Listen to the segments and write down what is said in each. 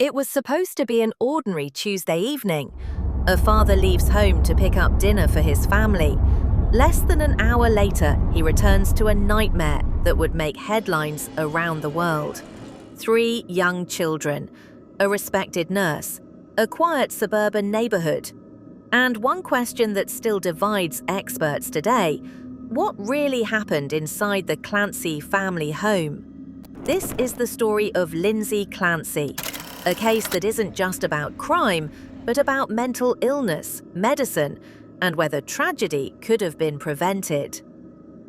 It was supposed to be an ordinary Tuesday evening. A father leaves home to pick up dinner for his family. Less than an hour later, he returns to a nightmare that would make headlines around the world. 3 young children, a respected nurse, a quiet suburban neighborhood. And one question that still divides experts today: what really happened inside the Clancy family home? This is the story of Lindsay Clancy, a case that isn't just about crime, but about mental illness, medicine, and whether tragedy could have been prevented.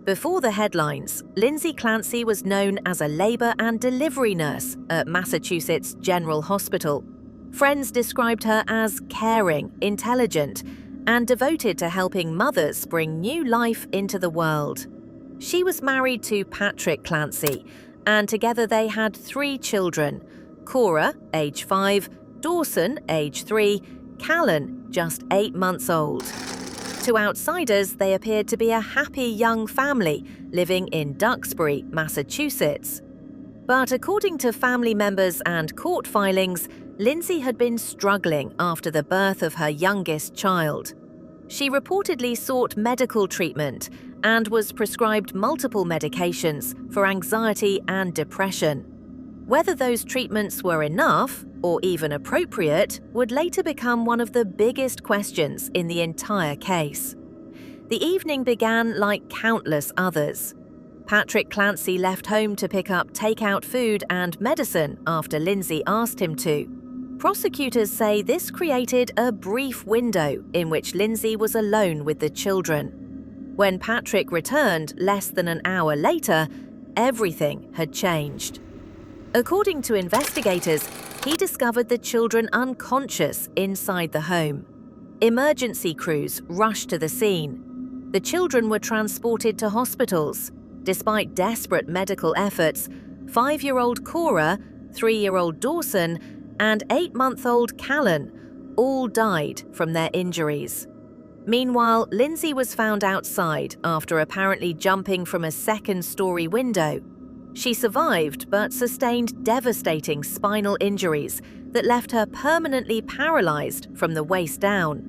Before the headlines, Lindsay Clancy was known as a labor and delivery nurse at Massachusetts General Hospital. Friends described her as caring, intelligent, and devoted to helping mothers bring new life into the world. She was married to Patrick Clancy, and together they had 3 children: Cora, age 5, Dawson, age 3, Callan, just 8 months old. To outsiders, they appeared to be a happy young family living in Duxbury, Massachusetts. But according to family members and court filings, Lindsay had been struggling after the birth of her youngest child. She reportedly sought medical treatment and was prescribed multiple medications for anxiety and depression. Whether those treatments were enough, or even appropriate, would later become one of the biggest questions in the entire case. The evening began like countless others. Patrick Clancy left home to pick up takeout food and medicine after Lindsay asked him to. Prosecutors say this created a brief window in which Lindsay was alone with the children. When Patrick returned less than an hour later, everything had changed. According to investigators, he discovered the children unconscious inside the home. Emergency crews rushed to the scene. The children were transported to hospitals. Despite desperate medical efforts, 5-year-old Cora, 3-year-old Dawson, and 8-month-old Callan all died from their injuries. Meanwhile, Lindsay was found outside after apparently jumping from a second-story window. She survived but sustained devastating spinal injuries that left her permanently paralyzed from the waist down.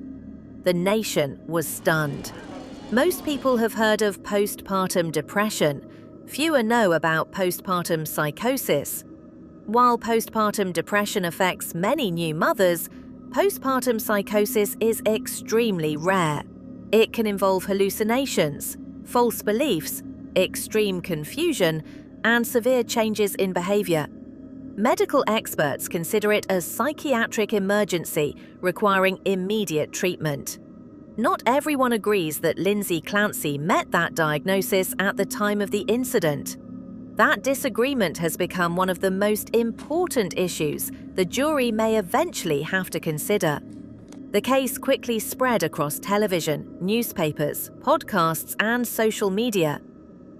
The nation was stunned. Most people have heard of postpartum depression. Fewer know about postpartum psychosis. While postpartum depression affects many new mothers, postpartum psychosis is extremely rare. It can involve hallucinations, false beliefs, extreme confusion, and severe changes in behavior. Medical experts consider it a psychiatric emergency requiring immediate treatment. Not everyone agrees that Lindsay Clancy met that diagnosis at the time of the incident. That disagreement has become one of the most important issues the jury may eventually have to consider. The case quickly spread across television, newspapers, podcasts, and social media.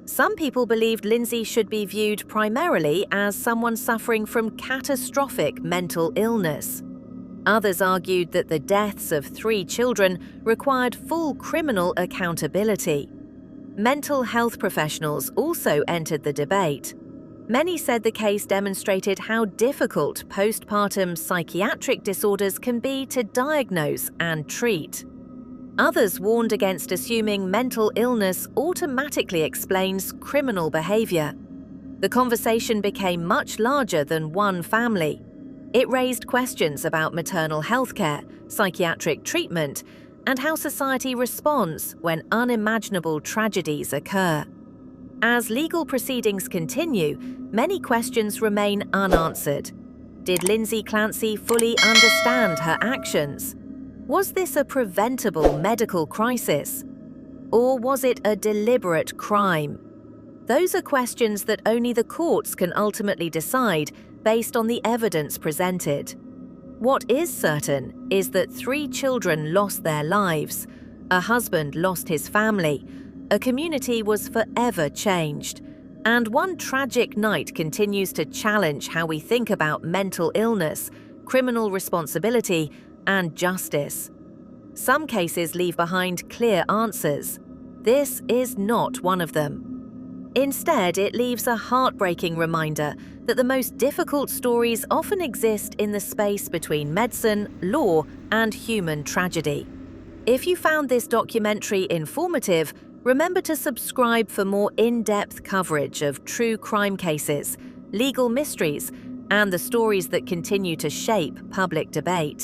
Some people believed Lindsay should be viewed primarily as someone suffering from catastrophic mental illness. Others argued that the deaths of 3 children required full criminal accountability. Mental health professionals also entered the debate. Many said the case demonstrated how difficult postpartum psychiatric disorders can be to diagnose and treat. Others warned against assuming mental illness automatically explains criminal behavior. The conversation became much larger than one family. It raised questions about maternal health care, psychiatric treatment, and how society responds when unimaginable tragedies occur. As legal proceedings continue, many questions remain unanswered. Did Lindsay Clancy fully understand her actions? Was this a preventable medical crisis? Or was it a deliberate crime? Those are questions that only the courts can ultimately decide based on the evidence presented. What is certain is that 3 children lost their lives, a husband lost his family, a community was forever changed, and one tragic night continues to challenge how we think about mental illness, criminal responsibility, and justice. Some cases leave behind clear answers. This is not one of them. Instead, it leaves a heartbreaking reminder that the most difficult stories often exist in the space between medicine, law, and human tragedy. If you found this documentary informative, remember to subscribe for more in-depth coverage of true crime cases, legal mysteries, and the stories that continue to shape public debate.